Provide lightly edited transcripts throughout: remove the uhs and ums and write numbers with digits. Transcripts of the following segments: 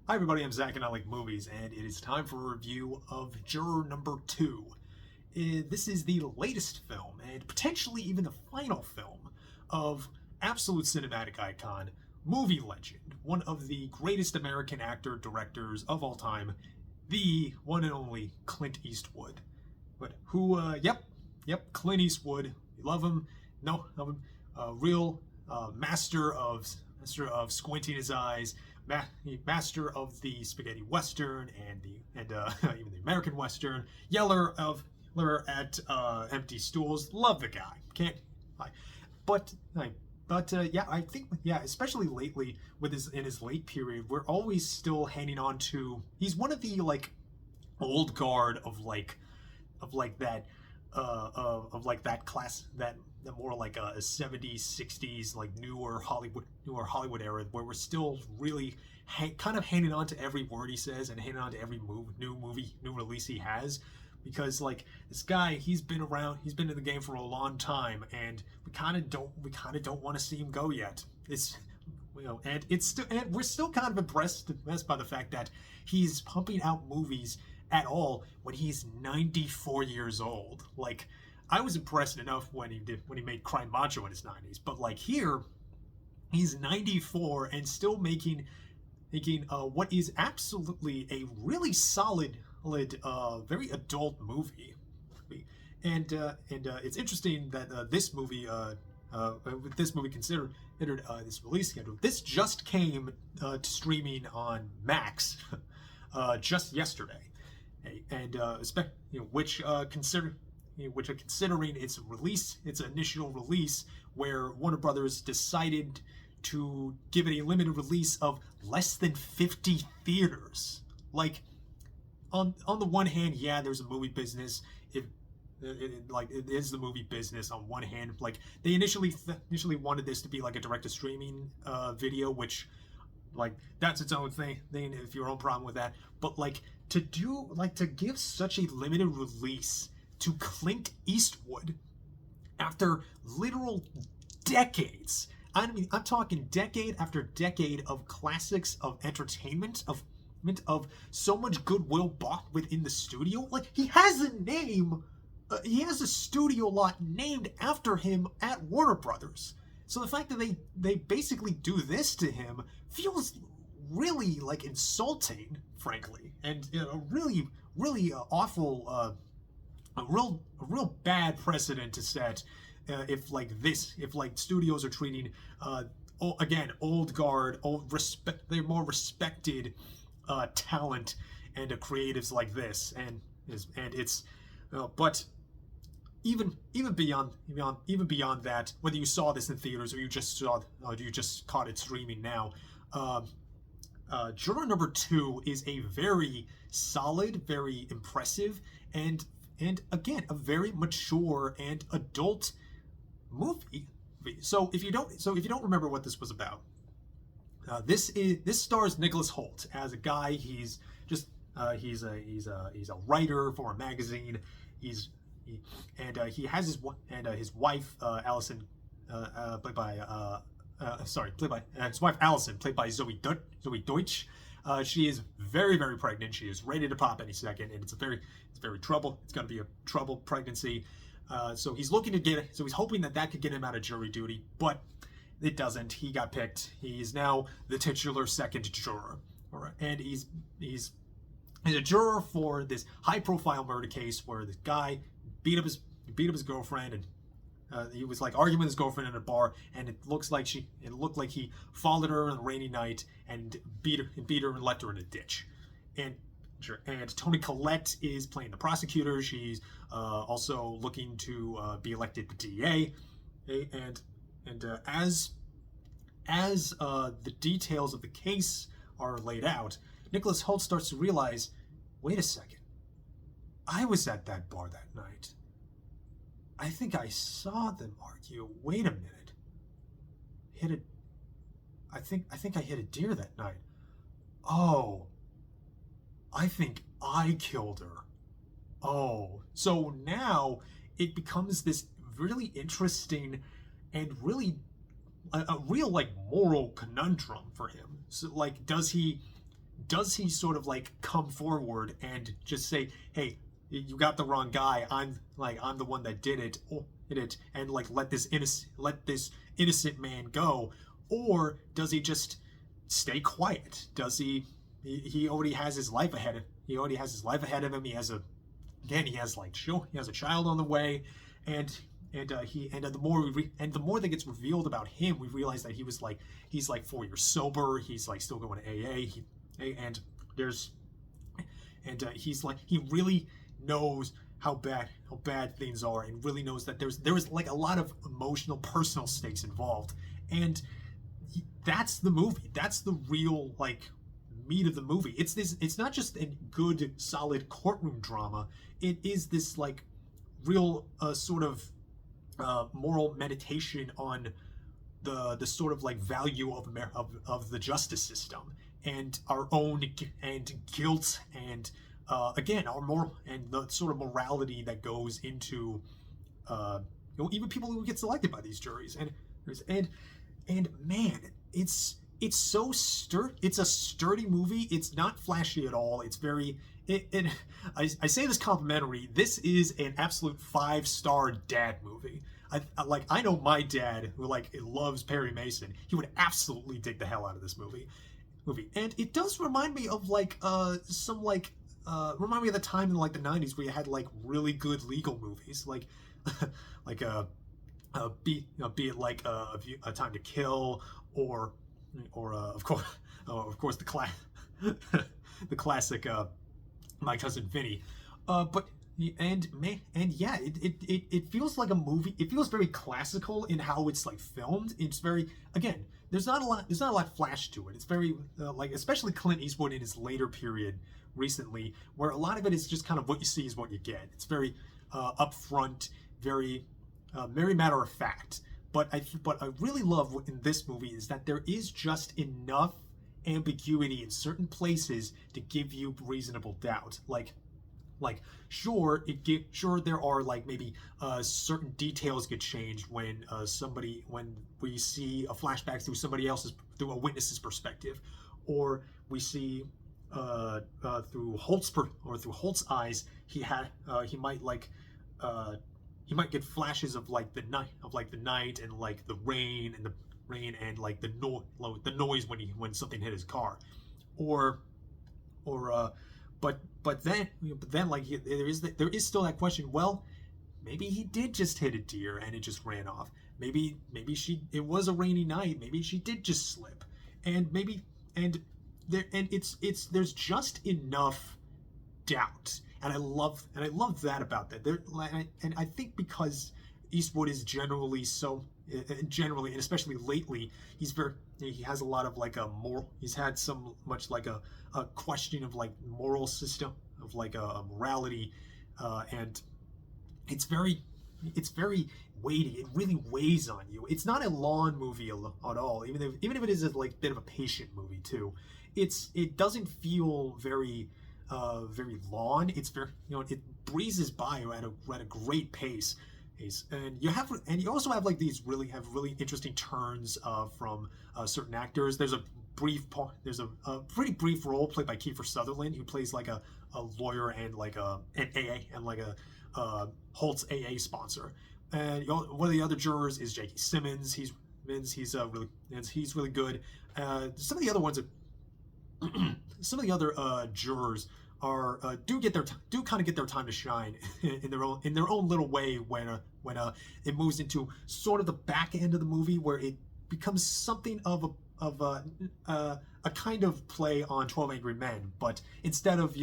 Hi everybody, I'm Zach and I like movies, and it is time for a review of Juror number 2. This is the latest film, and potentially even the final film, of absolute cinematic icon, movie legend, one of the greatest American actor-directors of all time, the one and only Clint Eastwood. But Clint Eastwood. We love him. No, love him. Real master of squinting his eyes, master of the spaghetti western and even the American western, yeller at empty stools. Love the guy. Can't lie. I think especially lately with in his late period, we're always still hanging on to. He's one of the old guard of that class, that more like a 70s 60s newer Hollywood era, where we're still really kind of hanging on to every word he says and hanging on to every new release he has, because this guy, he's been in the game for a long time, and we kind of don't want to see him go yet. And we're still kind of impressed by the fact that he's pumping out movies at all when he's 94 years old. I was impressed enough when he made Cry Macho in his 90s, but here he's 94 and still making what is absolutely a really solid, very adult movie. And it's interesting that this movie considered this release schedule. This just came to streaming on Max just yesterday, and considering its initial release, where Warner Brothers decided to give it a limited release of less than 50 theaters. On the one hand, yeah, there's a movie business. It is the movie business on one hand. They initially wanted this to be a direct-to-streaming video, which that's its own thing. If your own problem with that, but to give such a limited release to Clint Eastwood after literal decades. I mean, I'm talking decade after decade of classics of entertainment, of so much goodwill bought within the studio. He has a name, he has a studio lot named after him at Warner Brothers. So the fact that they basically do this to him feels really insulting, frankly, and a really awful, a real bad precedent to set. If studios are treating old guard, they're more respected talent and creatives like this, and it's but even beyond that, whether you saw this in theaters or you just caught it streaming now, Juror number 2 is a very solid, very impressive, and again, a very mature and adult movie. So if you don't remember what this was about, this stars Nicholas Hoult as a guy. He's a writer for a magazine. He has his wife Allison, played by his wife Allison, played by Zoey Deutch. She is very, very pregnant. She is ready to pop any second, and it's going to be a troubled pregnancy. So he's hoping that could get him out of jury duty, but it doesn't. He got picked. He's now the titular second juror, and he's a juror for this high-profile murder case where this guy beat up his girlfriend, and he was arguing with his girlfriend in a bar, and it looked like he followed her on a rainy night and beat her and left her in a ditch. And Toni Collette is playing the prosecutor. She's also looking to be elected the DA. And as the details of the case are laid out, Nicholas Hoult starts to realize, wait a second, I was at that bar that night. I think I saw them argue. Wait a minute. I think I hit a deer that night. Oh, I think I killed her. Oh, so now it becomes this really interesting and really a real moral conundrum for him. So does he does he sort of like come forward and just say, hey, you got the wrong guy, I'm the one that did it, and like let this innocent man go? Or does he just stay quiet? Does he already has his life ahead of him. He has a child on the way, and the more that gets revealed about him, we realize that he's like 4 years sober. He's like still going to AA. He really knows how bad things are, and really knows that there is like a lot of emotional, personal stakes involved, and that's the movie. That's the real like meat of the movie. It's not just a good, solid courtroom drama. It is this like real sort of moral meditation on the sort of like value of the justice system, and our own and guilt, and again our moral and the sort of morality that goes into even people who get selected by these juries. And man, it's a sturdy movie. It's not flashy at all. It's very I say this complimentary. This is an absolute 5-star dad movie. I know my dad, who like loves Perry Mason. He would absolutely dig the hell out of this movie. And it does remind me of like remind me of the time in like the 90s where you had like really good legal movies, be it like A Time to Kill, or of course the classic My Cousin Vinny. It feels like a movie. It feels very classical in how it's like filmed. It's very, again, there's not a lot of flash to it. It's very like, especially Clint Eastwood in his later period recently, where a lot of it is just kind of what you see is what you get. It's very upfront, very matter of fact. But I really love in this movie is that there is just enough ambiguity in certain places to give you reasonable doubt. Sure there are like maybe certain details get changed when we see a flashback through a witness's perspective, or we see through Hoult's eyes, he might get flashes of like the night and like the rain and like the noise when something hit his car, but then like there is still that question. Well, maybe he did just hit a deer and it just ran off. Maybe it was a rainy night. Maybe she did just slip, and there's just enough doubt. And I love that about that. And I think because Eastwood is generally, and especially lately, he has a lot of like a moral. He's had much like a question of like moral system, of like a morality, and it's very weighty. It really weighs on you. It's not a long movie at all. Even if it is a like bit of a patient movie too, it doesn't feel very long. It's very, it breezes by you at a great pace. And you also have like these really interesting turns from certain actors. There's a pretty brief role played by Kiefer Sutherland, who plays like a lawyer and like an AA and like a Hoult's AA sponsor. And one of the other jurors is J.K. Simmons. He's really good. Some of the other ones some of the other jurors are do kind of get their time to shine in their own little way when it moves into sort of the back end of the movie, where it becomes something of a kind of play on 12 Angry Men, but instead of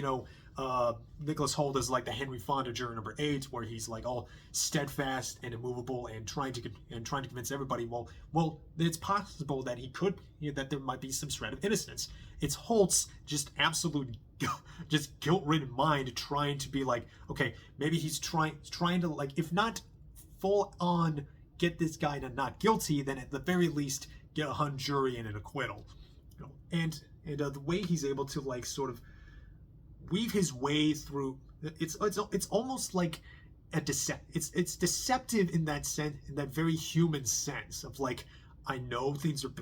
Nicholas Hoult as like the Henry Fonda juror number 8, where he's like all steadfast and immovable and trying to convince everybody. Well, it's possible that that there might be some shred of innocence. It's Hoult's just absolute guilt-ridden mind trying to be like, okay, maybe he's trying to, like, if not full on get this guy to not guilty, then at the very least get a hung jury and an acquittal. And the way he's able to like sort of weave his way through, it's almost like it's deceptive in that sense, in that very human sense of like, I know things are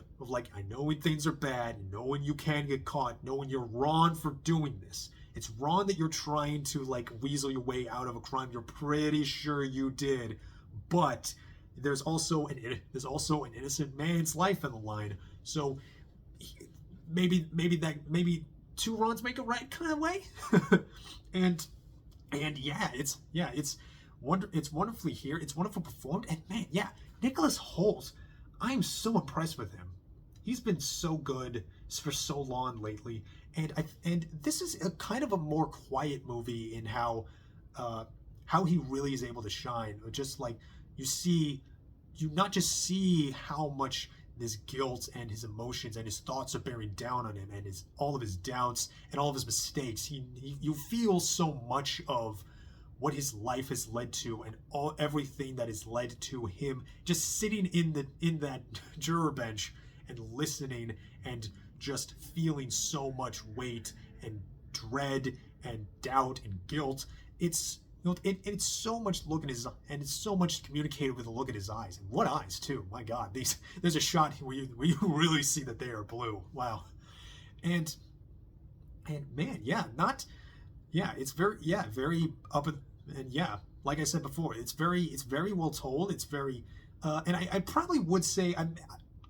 I know when things are bad, I know when you can get caught, know when you're wrong for doing this. It's wrong that you're trying to like weasel your way out of a crime you're pretty sure you did, but there's also an innocent man's life on the line. So maybe two wrongs make a right kind of way. and it's wonderfully here. It's wonderful performed, and man, yeah, Nicholas Hoult, I'm so impressed with him. He's been so good for so long lately, and this is a kind of a more quiet movie in how he really is able to shine. Just like you not just see how much this guilt and his emotions and his thoughts are bearing down on him, and all of his doubts and all of his mistakes. You feel so much of what his life has led to, and everything that has led to him just sitting in that juror bench and listening and just feeling so much weight and dread and doubt and guilt. It's it's so much look in his, and it's so much communicated with a look at his eyes. And what eyes too! My God, there's a shot where you really see that they are blue. Wow, and man, it's very up and yeah, like I said before, it's very well told. It's very, and I probably would say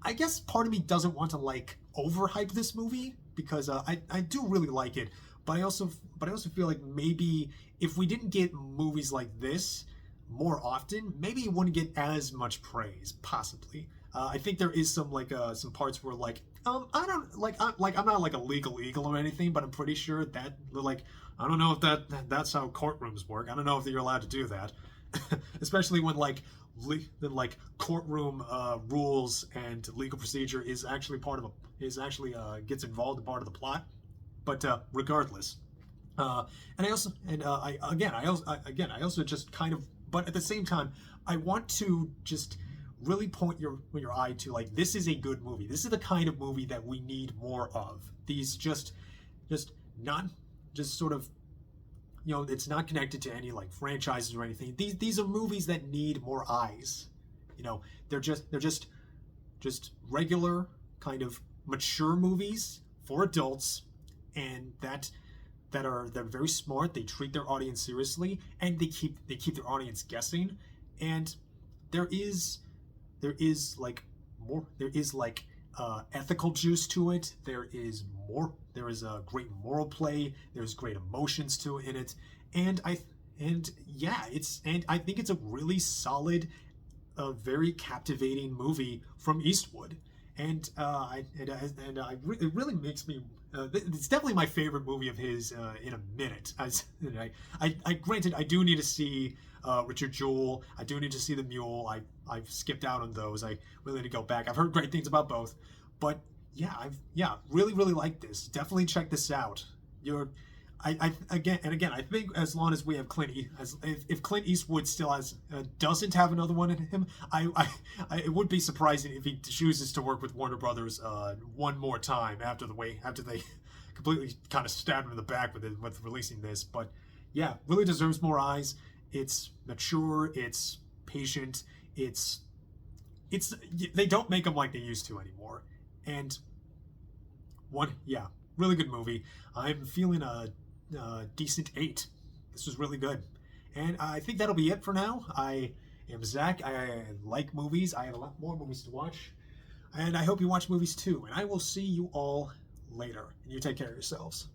I guess part of me doesn't want to like overhype this movie because I do really like it, but I also feel like maybe if we didn't get movies like this more often, maybe it wouldn't get as much praise, possibly. I think there is some parts where I don't I'm not like a legal eagle or anything, but I'm pretty sure that I don't know if that's how courtrooms work. I don't know if you're allowed to do that, especially when courtroom rules and legal procedure is actually gets involved in part of the plot. But regardless, and I also just kind of, but at the same time, I want to just really point your eye to this is a good movie. This is the kind of movie that we need more of. These just not just sort of, it's not connected to any franchises or anything. These are movies that need more eyes. They're just regular kind of mature movies for adults, and they're very smart. They treat their audience seriously, and they keep their audience guessing. And there is ethical juice to it. There is a great moral play. There's great emotions to it in it, and I think it's a really solid, very captivating movie from Eastwood. And it really makes me. It's definitely my favorite movie of his in a minute. Granted, I do need to see Richard Jewell. I do need to see The Mule. I've skipped out on those. I really need to go back. I've heard great things about both, but yeah, really like this. Definitely check this out. I think as long as we have Clint, if Clint Eastwood still doesn't have another one in him, it would be surprising if he chooses to work with Warner Brothers one more time after they completely kind of stabbed him in the back with releasing this. But yeah, really deserves more eyes. It's mature. It's patient. It's they don't make them like they used to anymore. And really good movie. I'm feeling a decent 8. This was really good. And I think that'll be it for now. I am Zach. I like movies. I have a lot more movies to watch. And I hope you watch movies too. And I will see you all later. And you take care of yourselves.